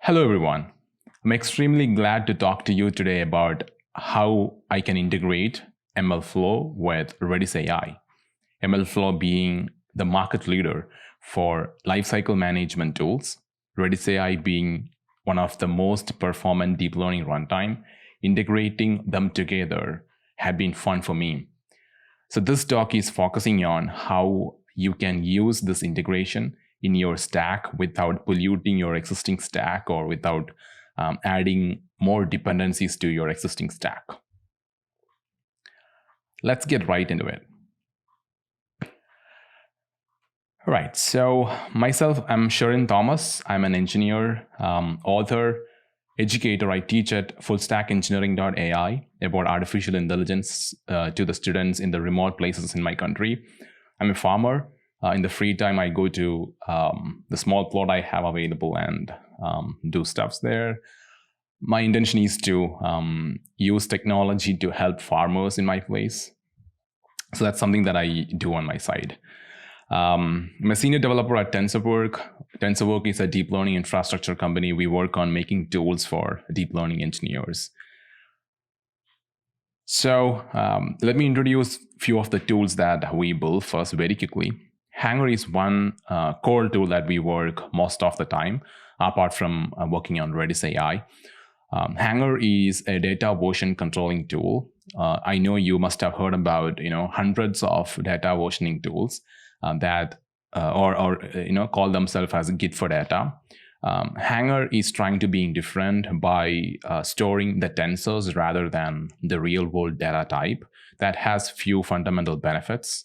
Hello, everyone. I'm extremely glad to talk to you today about how I can integrate MLflow with RedisAI. MLflow being the market leader for lifecycle management tools, RedisAI being one of the most performant deep learning runtime. Integrating them together have been fun for me. So this talk is focusing on how you can use this integration in your stack without polluting your existing stack or without adding more dependencies to your existing stack. Let's get right into it. All right, so myself, I'm Sherin Thomas. I'm an engineer, author, educator. I teach at fullstackengineering.ai about artificial intelligence to the students in the remote places in my country. I'm a farmer. In the free time, I go to the small plot I have available and do stuffs there. My intention is to use technology to help farmers in my place. So that's something that I do on my side. I'm a senior developer at TensorWorks. TensorWorks is a deep learning infrastructure company. We work on making tools for deep learning engineers. So let me introduce a few of the tools that we build first very quickly. Hanger is one core tool that we work most of the time, apart from working on RedisAI. Hanger is a data version controlling tool. I know you must have heard about hundreds of data versioning tools that call themselves as Git for data. Hanger is trying to be different by storing the tensors rather than the real world data type. That has few fundamental benefits,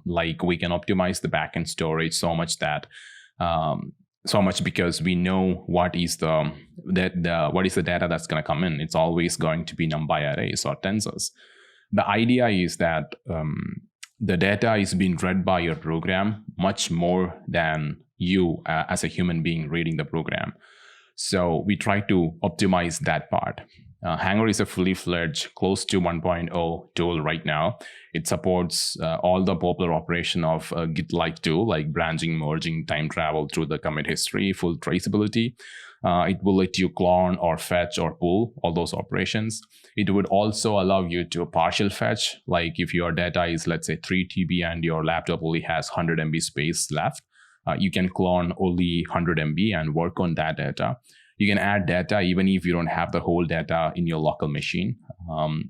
like we can optimize the backend storage so much because we know what is the data that's going to come in. It's always going to be NumPy arrays or tensors. The idea is that the data is being read by your program much more than you as a human being reading the program. So we try to optimize that part. Hanger is a fully fledged close to 1.0 tool right now. It supports all the popular operation of a Git-like tool like branching, merging, time travel through the commit history, full traceability. It will let you clone or fetch or pull all those operations. It would also allow you to partial fetch, like if your data is, let's say, 3 TB and your laptop only has 100 MB space left, you can clone only 100 MB and work on that data. You can add data even if you don't have the whole data in your local machine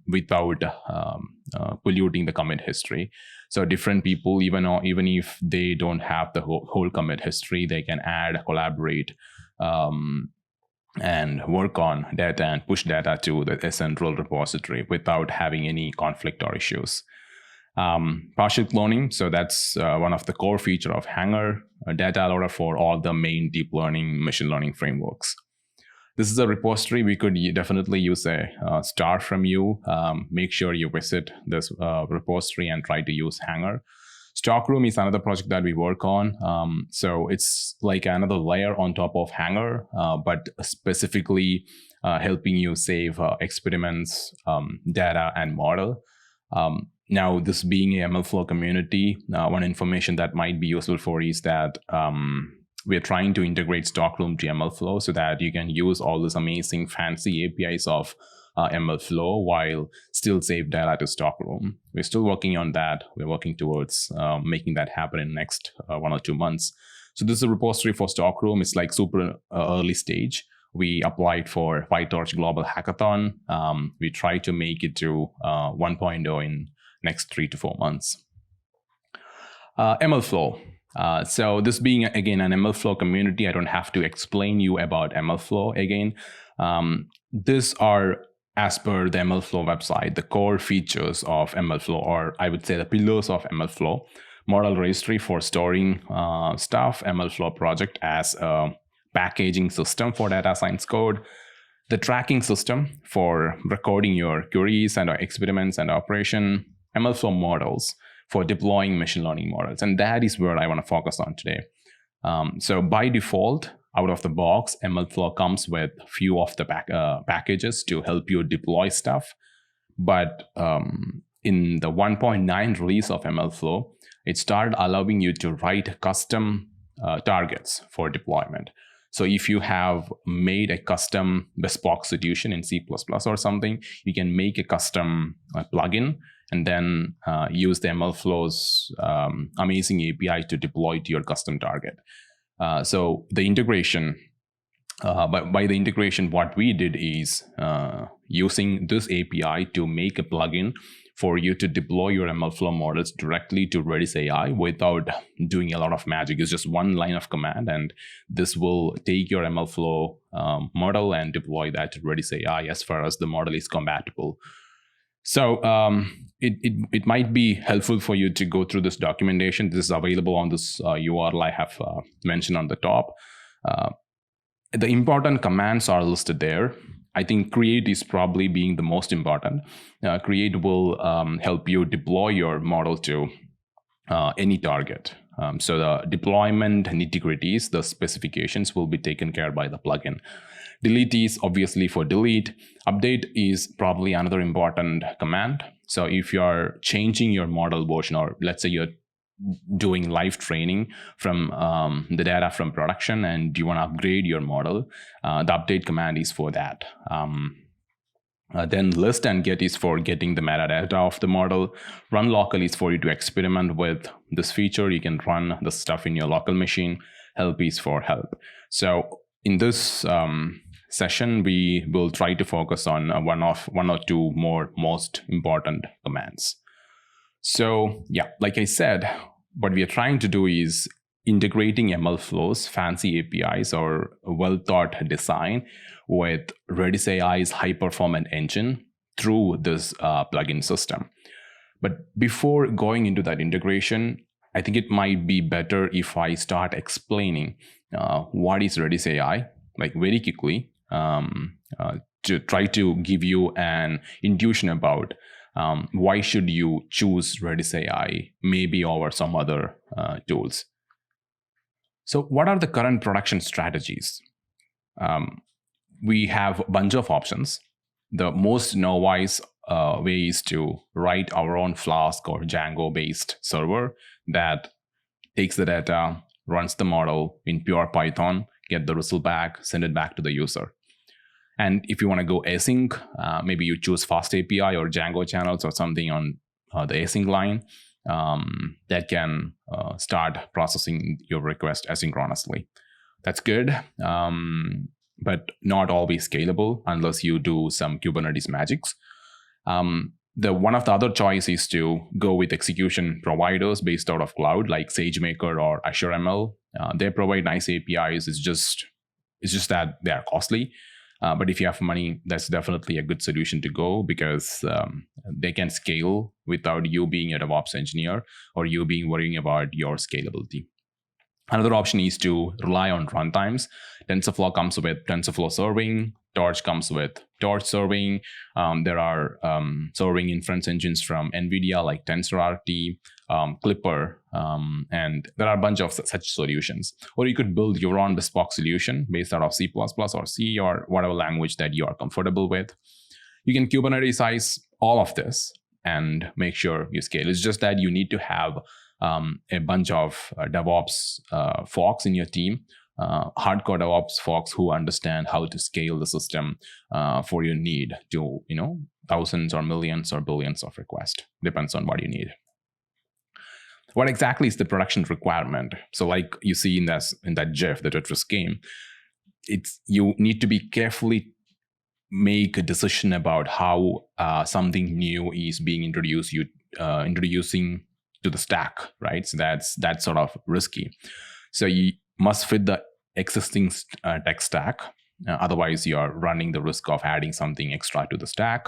without polluting the commit history. So different people, even if they don't have the whole commit history, they can add, collaborate, and work on data and push data to the central repository without having any conflict or issues. Partial cloning, so that's one of the core features of Hanger, a data loader for all the main deep learning, machine learning frameworks. This is a repository. We could definitely use a star from you. Make sure you visit this repository and try to use Hanger. Stockroom is another project that we work on. So it's like another layer on top of Hanger, but specifically helping you save experiments, data, and model. Now, this being a MLflow community, one information that might be useful for is that we're trying to integrate Stockroom to MLflow so that you can use all these amazing fancy APIs of MLflow while still save data to Stockroom. We're still working on that. We're working towards making that happen in the next 1 or 2 months. So this is a repository for Stockroom. It's like super early stage. We applied for PyTorch Global Hackathon. We try to make it to 1.0 in next 3 to 4 months. MLflow. So this being, again, an MLflow community, I don't have to explain you about MLflow again. These are, as per the MLflow website, the core features of MLflow, or I would say the pillars of MLflow. Model registry for storing stuff, MLflow project as a packaging system for data science code, the tracking system for recording your queries and experiments and operation, MLflow models for deploying machine learning models. And that is where I want to focus on today. So by default, out of the box, MLflow comes with a few of the packages to help you deploy stuff. But in the 1.9 release of MLflow, it started allowing you to write custom targets for deployment. So if you have made a custom bespoke solution in C++ or something, you can make a custom plugin and then use the MLflow's amazing API to deploy to your custom target. So the integration, by the integration, what we did is using this API to make a plugin for you to deploy your MLflow models directly to RedisAI without doing a lot of magic. It's just one line of command, and this will take your MLflow model and deploy that to RedisAI as far as the model is compatible. So it might be helpful for you to go through this documentation. This is available on this URL I have mentioned on the top. The important commands are listed there. I think create is probably being the most important. Create will help you deploy your model to any target. So the deployment nitty-gritties, the specifications will be taken care by the plugin. Delete is obviously for delete. Update is probably another important command. So if you're changing your model version, or let's say you're doing live training from the data from production and you want to upgrade your model, the update command is for that. Then list and get is for getting the metadata of the model. Run local is for you to experiment with this feature. You can run the stuff in your local machine. Help is for help. So in this session, we will try to focus on one or two more most important commands. So yeah, like I said, what we are trying to do is integrating MLflow's fancy APIs or well-thought design with RedisAI's high-performant engine through this plugin system. But before going into that integration, I think it might be better if I start explaining what is RedisAI, like very quickly, to try to give you an intuition about why should you choose RedisAI maybe over some other tools. So what are the current production strategies? We have a bunch of options. The most novice way is to write our own Flask or Django-based server that takes the data, runs the model in pure Python, get the result back, send it back to the user. And if you want to go async, maybe you choose Fast API or Django channels or something on the async line that can start processing your request asynchronously. That's good, but not always scalable unless you do some Kubernetes magics. One of the other choices is to go with execution providers based out of cloud, like SageMaker or Azure ML. They provide nice APIs. It's just that they are costly. But if you have money, that's definitely a good solution to go because they can scale without you being a DevOps engineer or you being worrying about your scalability. Another option is to rely on runtimes. TensorFlow comes with TensorFlow serving. Torch comes with Torch serving. There are serving inference engines from NVIDIA like TensorRT, Clipper, and there are a bunch of such solutions. Or you could build your own bespoke solution based out of C++ or C or whatever language that you are comfortable with. You can Kubernetesize all of this and make sure you scale. It's just that you need to have a bunch of DevOps folks in your team, hardcore DevOps folks who understand how to scale the system for your need to, thousands or millions or billions of requests. Depends on what you need. What exactly is the production requirement? So like you see in that GIF, the Tetris game, you need to be carefully make a decision about how something new is being introducing to the stack, right? So that's sort of risky. So you must fit the existing tech stack. Otherwise, you are running the risk of adding something extra to the stack.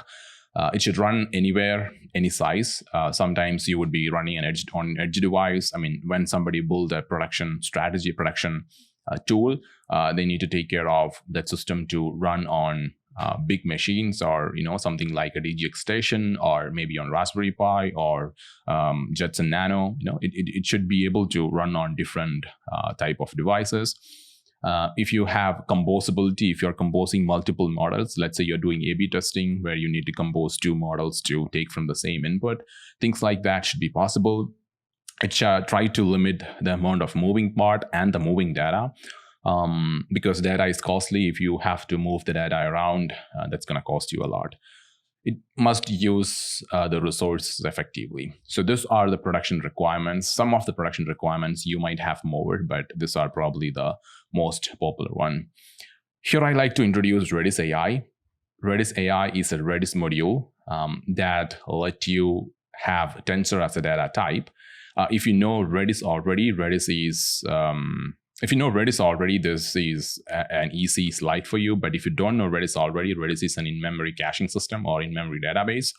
It should run anywhere, any size. Sometimes you would be running an edge device. I mean, when somebody builds a production strategy, production tool, they need to take care of that system to run on big machines or something like a DGX station or maybe on Raspberry Pi or Jetson Nano. It should be able to run on different type of devices. If you have composability, if you're composing multiple models, let's say you're doing A/B testing where you need to compose two models to take from the same input, things like that should be possible. It should try to limit the amount of moving part and the moving data. because data is costly. If you have to move the data around, that's going to cost you a lot. It must use the resources effectively. So these are the production requirements. Some of the production requirements you might have more, but these are probably the most popular one. Here I like to introduce RedisAI. RedisAI is a Redis module that let you have tensor as a data type. If you know Redis already, this is an easy slide for you. But if you don't know Redis already, Redis is an in-memory caching system or in-memory database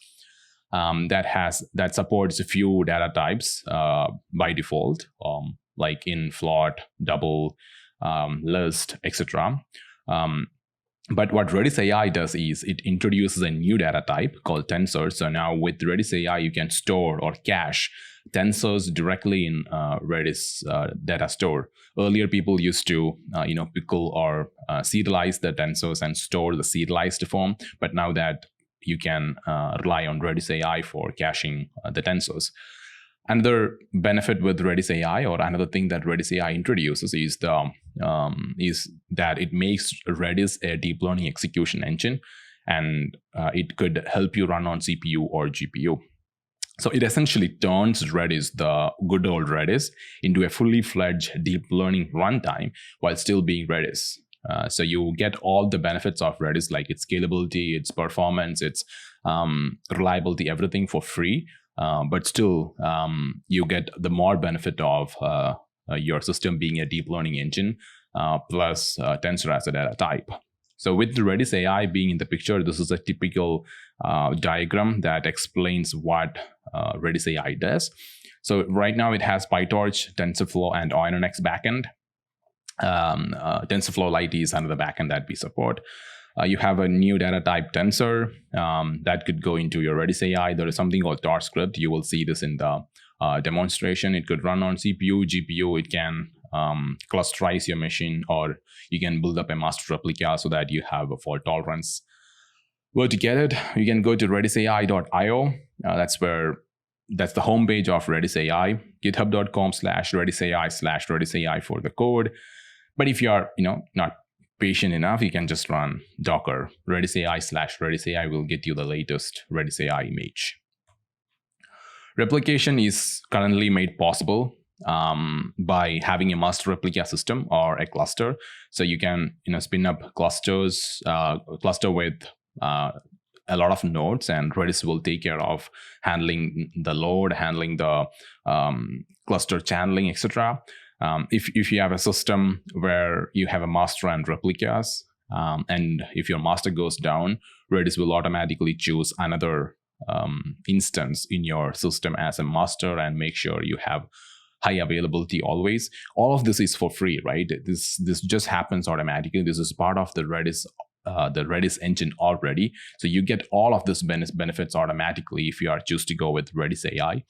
that supports a few data types by default, like in float, double, list, etc. But what RedisAI does is it introduces a new data type called tensor. So now with RedisAI, you can store or cache tensors directly in Redis data store. Earlier, people used to pickle or serialize the tensors and store the serialized form. But now that you can rely on RedisAI for caching the tensors. Another benefit with RedisAI, or another thing that RedisAI introduces, is that it makes Redis a deep learning execution engine, and it could help you run on CPU or GPU. So it essentially turns Redis, the good old Redis, into a fully fledged deep learning runtime while still being Redis. So you get all the benefits of Redis, like its scalability, its performance, its reliability, everything for free. But still, you get the more benefit of your system being a deep learning engine plus tensor as a data type. So with the RedisAI being in the picture, this is a typical diagram that explains what RedisAI does. So right now it has PyTorch, TensorFlow, and ONNX backend. TensorFlow Lite is another backend that we support. You have a new data type tensor that could go into your RedisAI. There is something called Tor script. You will see this in the demonstration. It could run on CPU, GPU. It can clusterize your machine, or you can build up a master replica so that you have a fault tolerance. Where to get it? You can go to redisai.io. That's the homepage of RedisAI. github.com/redisai/redisai for the code. But if you are not patient enough, you can just run Docker. RedisAI/redisai will get you the latest RedisAI image. Replication is currently made possible by having a master replica system or a cluster. So you can spin up clusters, cluster with a lot of nodes, and Redis will take care of handling the load, handling the cluster channeling, etc. If you have a system where you have a master and replicas, and if your master goes down, Redis will automatically choose another instance in your system as a master and make sure you have high availability always. All of this is for free, right? This just happens automatically. This is part of the Redis engine already. So you get all of this benefits automatically if you are choose to go with RedisAI.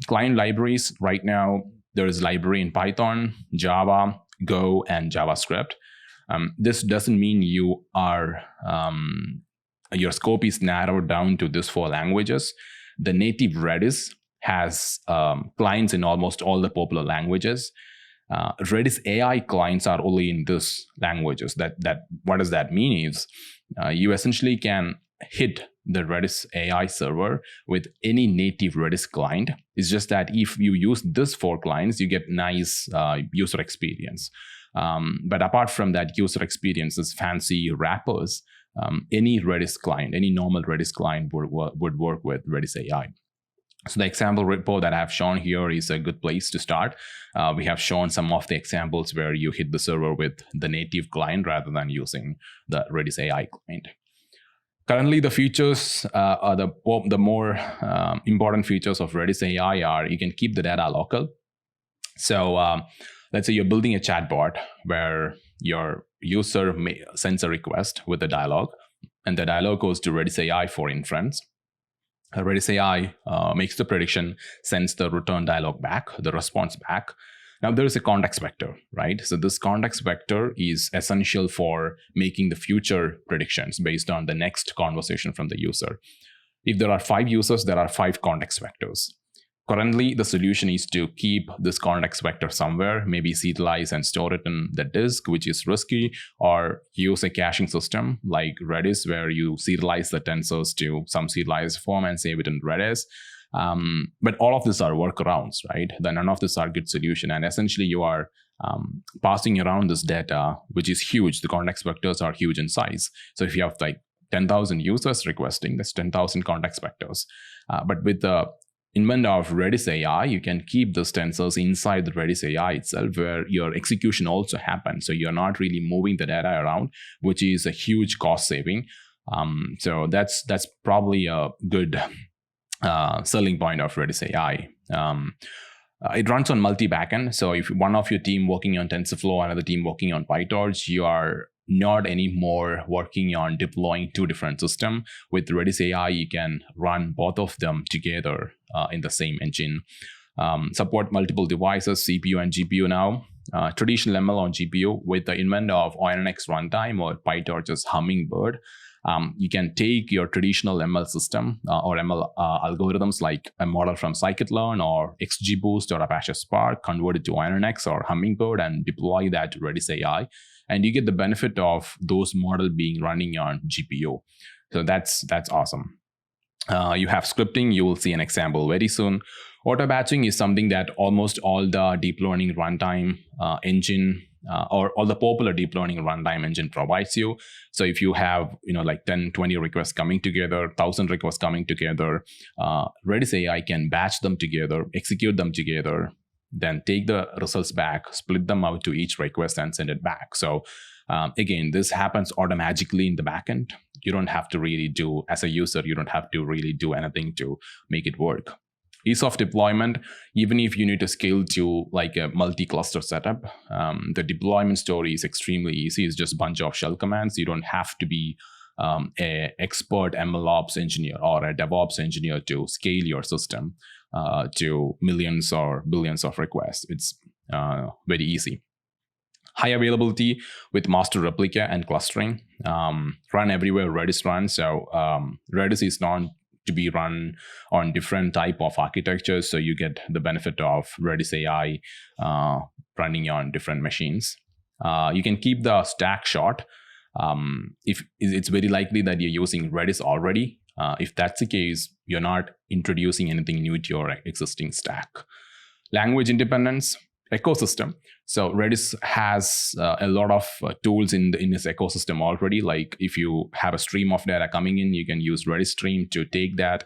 Client libraries, right now, there is library in Python, Java, Go, and JavaScript. This doesn't mean you are your scope is narrowed down to these 4 languages. The native Redis has clients in almost all the popular languages. RedisAI clients are only in these languages. What does that mean is you essentially can hit the RedisAI server with any native Redis client. It's just that if you use these 4 clients, you get nice user experience. But apart from that user experience, this fancy wrappers, any Redis client, any normal Redis client would work with RedisAI. So the example repo that I have shown here is a good place to start. We have shown some of the examples where you hit the server with the native client rather than using the RedisAI client. Currently, the features, the more important features of RedisAI are you can keep the data local. So let's say you're building a chatbot where your user sends a request with a dialog, and the dialog goes to RedisAI for inference. RedisAI makes the prediction, sends the return dialog back, the response back. Now there is a context vector, right? So this context vector is essential for making the future predictions based on the next conversation from the user. If there are 5 users, there are 5 context vectors. Currently, the solution is to keep this context vector somewhere, maybe serialize and store it in the disk, which is risky, or use a caching system like Redis, where you serialize the tensors to some serialized form and save it in Redis. But all of these are workarounds, right? None of these are good solution. And essentially, you are passing around this data, which is huge. The context vectors are huge in size. So if you have like 10,000 users requesting, that's 10,000 context vectors. But with the invent of RedisAI, you can keep those tensors inside the RedisAI itself, where your execution also happens. So you're not really moving the data around, which is a huge cost saving. So that's probably a good selling point of RedisAI. It runs on multi-backend. So if one of your team working on TensorFlow, another team working on PyTorch, you are not anymore working on deploying two different systems. With RedisAI, you can run both of them together in the same engine. Support multiple devices, CPU and GPU now. Traditional ML on GPU with the invent of ONNX runtime or PyTorch's Hummingbird. You can take your traditional ML system or ML algorithms like a model from scikit-learn or XGBoost or Apache Spark, convert it to ONNX or Hummingbird and deploy that to RedisAI. And you get the benefit of those models being running on GPU. So that's awesome. You have scripting. You will see an example very soon. Auto batching is something that almost all the deep learning runtime engine or all the popular deep learning runtime engine provides you. So if you have like 10, 20 requests coming together, 1,000 requests coming together, RedisAI can batch them together, execute them together, then take the results back, split them out to each request and send it back. So again, this happens automatically in the backend. You don't have to really do, as a user, you don't have to really do anything to make it work. Ease of deployment, even if you need to scale to like a multi-cluster setup, the deployment story is extremely easy. It's just a bunch of shell commands. You don't have to be an expert MLOps engineer or a DevOps engineer to scale your system to millions or billions of requests. It's very easy. High availability with master replica and clustering. Run everywhere Redis runs. So Redis is not to be run on different type of architectures. So you get the benefit of RedisAI running on different machines. You can keep the stack short. If it's very likely that you're using Redis already. If that's the case, you're not introducing anything new to your existing stack. Language independence, ecosystem. So Redis has a lot of tools in this ecosystem already. Like if you have a stream of data coming in, you can use Redis stream to take that,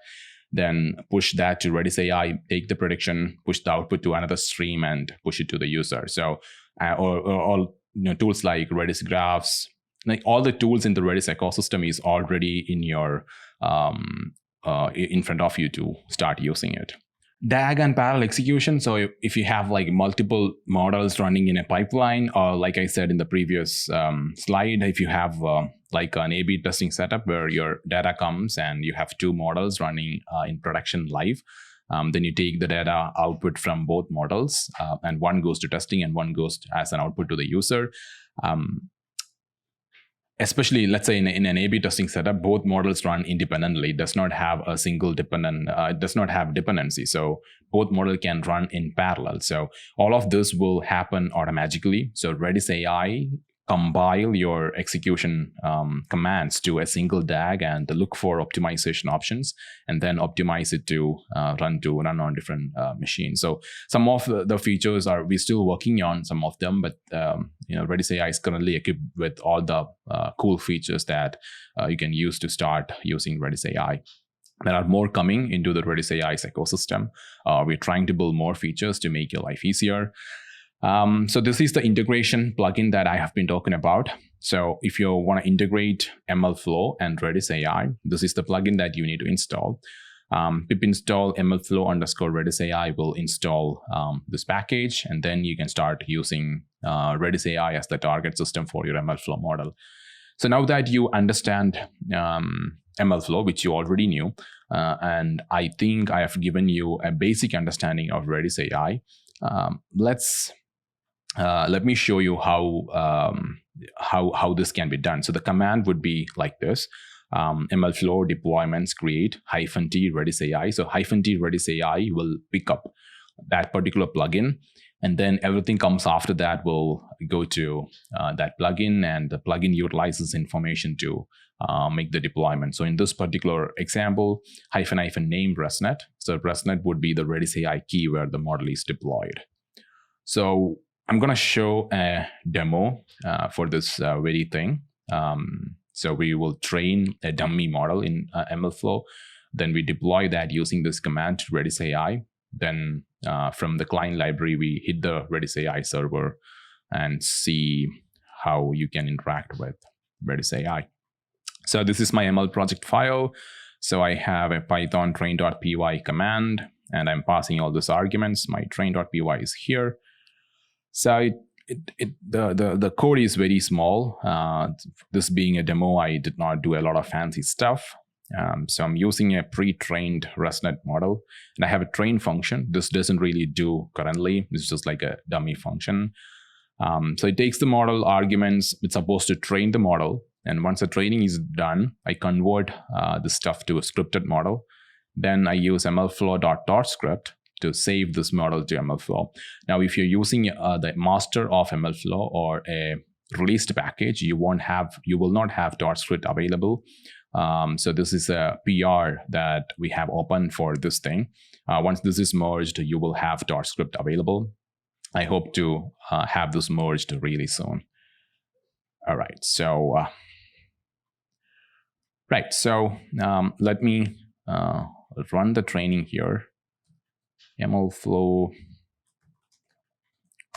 then push that to RedisAI, take the prediction, push the output to another stream and push it to the user. So or tools like Redis graphs, like all the tools in the Redis ecosystem is already in your in front of you to start using it. DAG and parallel execution. So if you have like multiple models running in a pipeline, or like I said in the previous slide, if you have like an A/B testing setup where your data comes and you have two models running in production live, then you take the data output from both models and one goes to testing and one goes as an output to the user. Especially, let's say in an A/B testing setup, both models run independently. It does not have a single dependent. It does not have dependency. So both models can run in parallel. So all of this will happen automatically. So RedisAI compile your execution commands to a single DAG and look for optimization options, and then optimize it to run on different machines. So some of the features we're still working on some of them, but RedisAI is currently equipped with all the cool features that you can use to start using RedisAI. There are more coming into the RedisAI's ecosystem. We're trying to build more features to make your life easier. So this is the integration plugin that I have been talking about. So if you want to integrate MLflow and RedisAI, this is the plugin that you need to install. Pip install MLflow_RedisAI will install this package, and then you can start using RedisAI as the target system for your MLflow model. So now that you understand MLflow, which you already knew, and I think I have given you a basic understanding of RedisAI, let me show you how this can be done. So the command would be like this. MLflow deployments create -t RedisAI. So -t RedisAI will pick up that particular plugin, and then everything comes after that will go to that plugin, and the plugin utilizes information to make the deployment. So in this particular example, --name ResNet. So ResNet would be the RedisAI key where the model is deployed. So I'm going to show a demo for this very thing. So we will train a dummy model in MLflow. Then we deploy that using this command to RedisAI. Then from the client library, we hit the RedisAI server and see how you can interact with RedisAI. So this is my ML project file. So I have a Python train.py command, and I'm passing all these arguments. My train.py is here. So the code is very small. This being a demo, I did not do a lot of fancy stuff. So I'm using a pre-trained ResNet model, and I have a train function. This doesn't really do currently. It's just like a dummy function. So it takes the model arguments. It's supposed to train the model. And once the training is done, I convert the stuff to a scripted model. Then I use MLflow.torch script to save this model to MLflow. Now, if you're using the master of MLflow or a released package, you will not have torch script available. So this is a PR that we have open for this thing. Once this is merged, you will have torch script available. I hope to have this merged really soon. All right, so let me run the training here. MLflow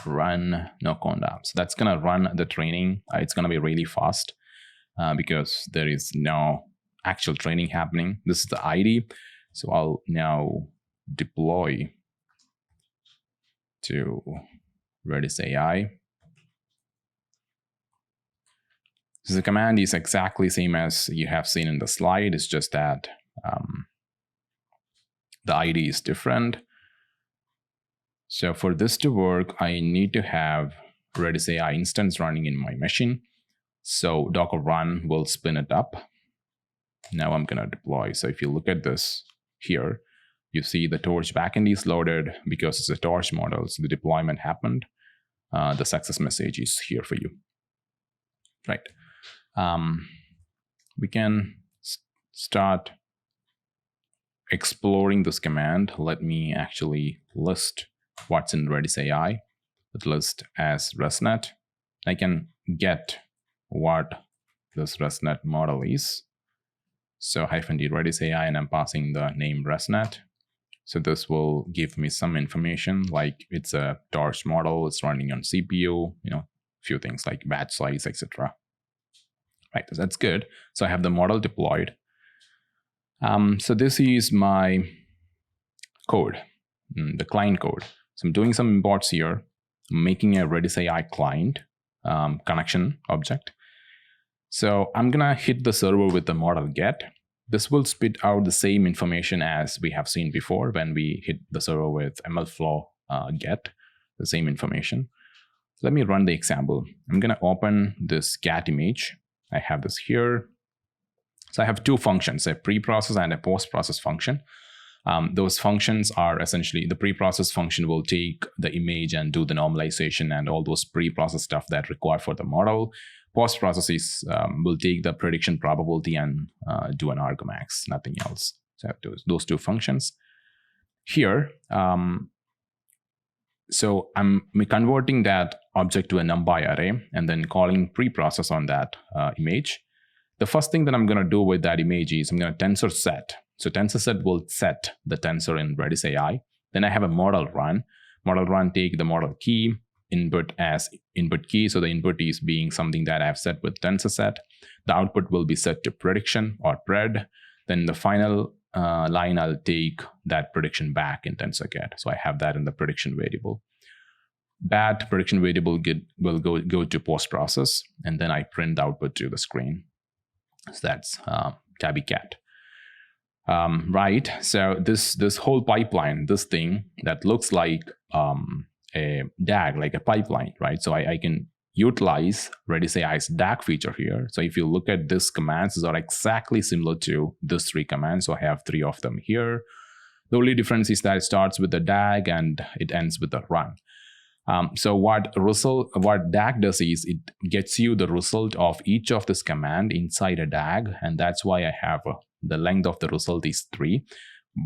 run no conda. So that's gonna run the training. It's gonna be really fast because there is no actual training happening. This is the ID. So I'll now deploy to RedisAI. So the command is exactly same as you have seen in the slide. It's just that the ID is different. So for this to work, I need to have RedisAI instance running in my machine. So Docker run will spin it up. Now I'm going to deploy. So if you look at this here, you see the Torch backend is loaded because it's a Torch model. So the deployment happened. The success message is here for you. Right. We can start exploring this command. Let me actually list what's in RedisAI. It lists as ResNet. I can get what this ResNet model is. So -d RedisAI, and I'm passing the name ResNet. So this will give me some information, like it's a Torch model, it's running on CPU, a few things like batch size, etc. Right, so that's good. So I have the model deployed. So this is my code, the client code. So I'm doing some imports here, making a RedisAI client connection object. So I'm gonna hit the server with the model get. This will spit out the same information as we have seen before when we hit the server with MLflow get, the same information. Let me run the example. I'm gonna open this cat image. I have this here. So I have two functions, a pre-process and a post-process function. Those functions are essentially, the pre-process function will take the image and do the normalization and all those pre-process stuff that required for the model. Post-process will take the prediction probability and do an argmax, nothing else. So I have those two functions. Here, so I'm converting that object to a NumPy array and then calling pre-process on that image. The first thing that I'm going to do with that image is I'm going to tensor set. So tensor set will set the tensor in RedisAI. Then I have a model run. Model run take the model key, input as input key. So the input is being something that I have set with tensor set. The output will be set to prediction or pred. Then the final line, I'll take that prediction back in TensorGet. So I have that in the prediction variable. That prediction variable will go to post-process, and then I print the output to the screen. So that's tabby cat. Right, so this whole pipeline, this thing that looks like a DAG, like a pipeline, right? So I can utilize RedisAI's DAG feature here. So if you look at these commands, these are exactly similar to these 3 commands. So I have 3 of them here. The only difference is that it starts with the DAG and it ends with the run. So what DAG does is it gets you the result of each of this command inside a DAG, and that's why I have the length of the result is 3.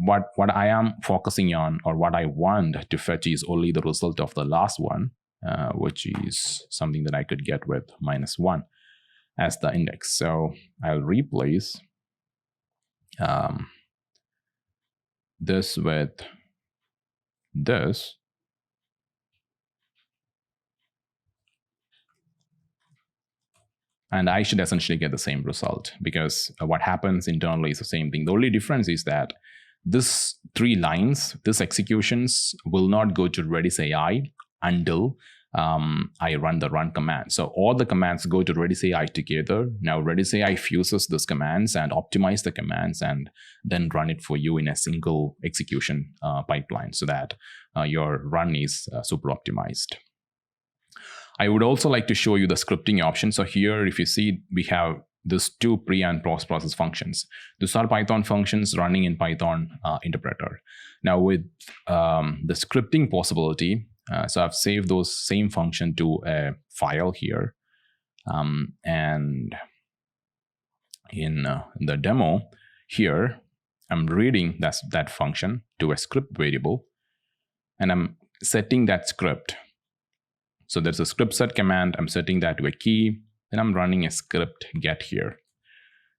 But what I am focusing on, or what I want to fetch, is only the result of the last one, which is something that I could get with -1 as the index. So I'll replace this with this. And I should essentially get the same result, because what happens internally is the same thing. The only difference is that this 3 lines, these executions will not go to RedisAI until I run the run command. So all the commands go to RedisAI together. Now RedisAI fuses those commands and optimize the commands and then run it for you in a single execution pipeline, so that your run is super optimized. I would also like to show you the scripting option. So here, if you see, we have these 2 pre and post process functions. These are Python functions running in Python interpreter. Now with the scripting possibility, so I've saved those same function to a file here. And in the demo here, I'm reading that function to a script variable, and I'm setting that script. So there's a script set command. I'm setting that to a key. Then I'm running a script get here.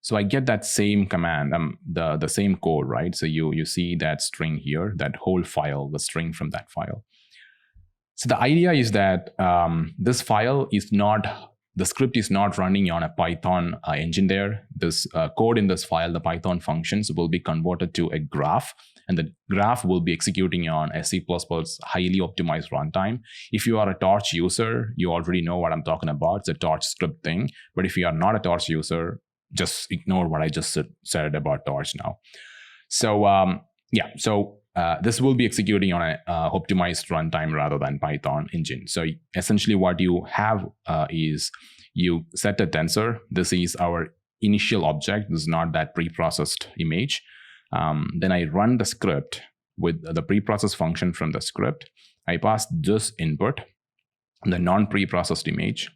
So I get that same command, the same code, right? So you see that string here, that whole file, the string from that file. So the idea is that this file is not, the script is not running on a Python engine there. This code in this file, the Python functions, will be converted to a graph, and the graph will be executing on a C++ highly optimized runtime. If you are a Torch user, you already know what I'm talking about. It's a Torch script thing. But if you are not a Torch user, just ignore what I just said about Torch now. So this will be executing on an optimized runtime rather than Python engine. So essentially what you have is you set a tensor. This is our initial object. This is not that preprocessed image. Then I run the script with the preprocessed function from the script. I pass this input, the non-preprocessed image,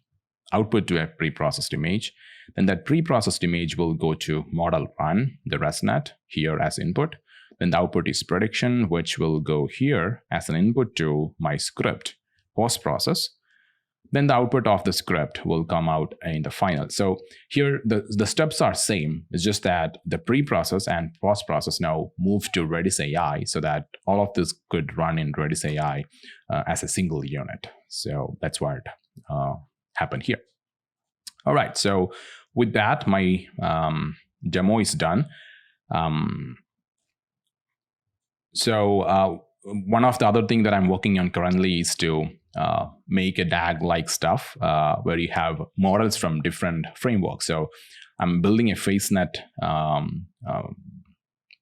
output to a preprocessed image. Then that preprocessed image will go to model run, the ResNet, here as input. Then the output is prediction, which will go here as an input to my script post-process. Then the output of the script will come out in the final. So here the steps are same. It's just that the pre-process and post-process now move to RedisAI, so that all of this could run in RedisAI as a single unit. So that's what happened here. All right, so with that, my demo is done. One of the other things that I'm working on currently is to make a DAG-like stuff where you have models from different frameworks. So I'm building a FaceNet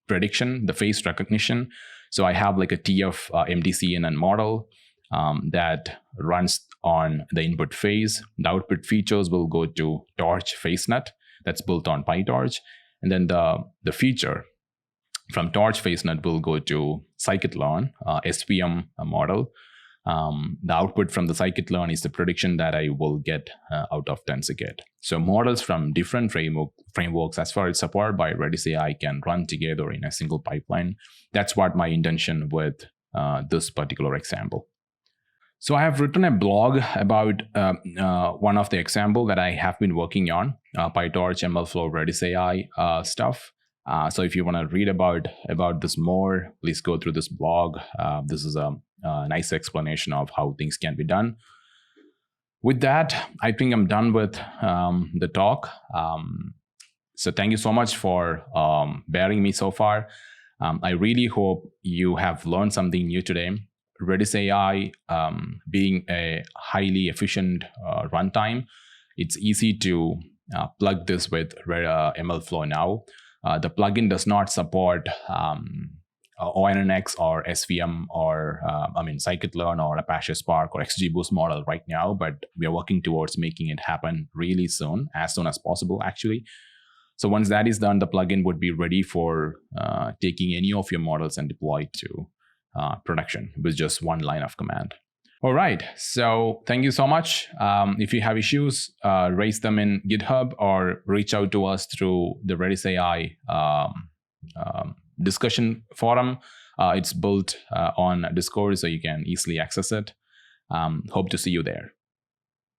prediction, the face recognition. So I have like a TF MDCNN model that runs on the input phase. The output features will go to Torch FaceNet that's built on PyTorch. And then the feature from Torch FaceNet will go to scikit-learn, SVM model. The output from the scikit-learn is the prediction that I will get out of TensorKit. So models from different frameworks, as far as supported by RedisAI, can run together in a single pipeline. That's what my intention with this particular example. So I have written a blog about one of the example that I have been working on, PyTorch, MLflow, RedisAI stuff. So if you want to read about this more, please go through this blog. This is a nice explanation of how things can be done. With that, I think I'm done with the talk. So thank you so much for bearing me so far. I really hope you have learned something new today. RedisAI being a highly efficient runtime, it's easy to plug this with MLflow now. The plugin does not support ONNX or SVM or scikit-learn or Apache Spark or XGBoost model right now, but we are working towards making it happen really soon as possible, actually. So once that is done, the plugin would be ready for taking any of your models and deploy to production with just one line of command. All right, so thank you so much. If you have issues, raise them in GitHub or reach out to us through the RedisAI discussion forum. It's built on Discord, so you can easily access it. Hope to see you there.